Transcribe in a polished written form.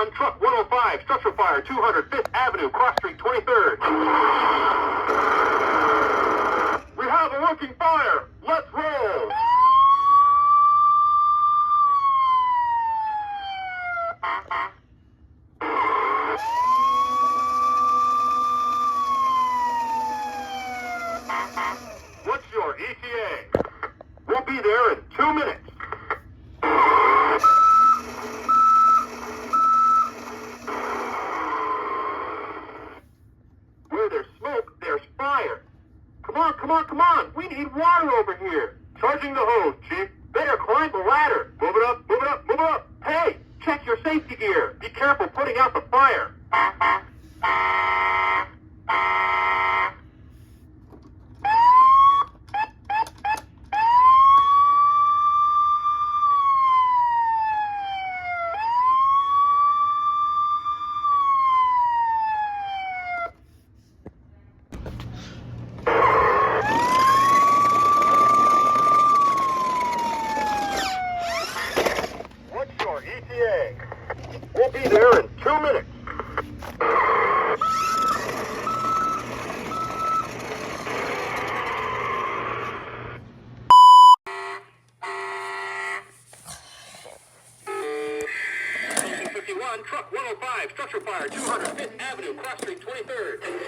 51, truck 105, structure fire, 200 5th Avenue, cross street, 23rd. We have a working fire. Let's roll. What's your ETA? We'll be there in 2 minutes. Where there's smoke, there's fire. Come on, come on, come on. We need water over here. Charging the hose, Chief. Better climb the ladder. Move it up, move it up, move it up. Hey, check your safety gear. Be careful putting out the fire. What's your ETA? We'll be there in 2 minutes. Truck 105, structure fire, 200 5th Avenue, cross street, 23rd.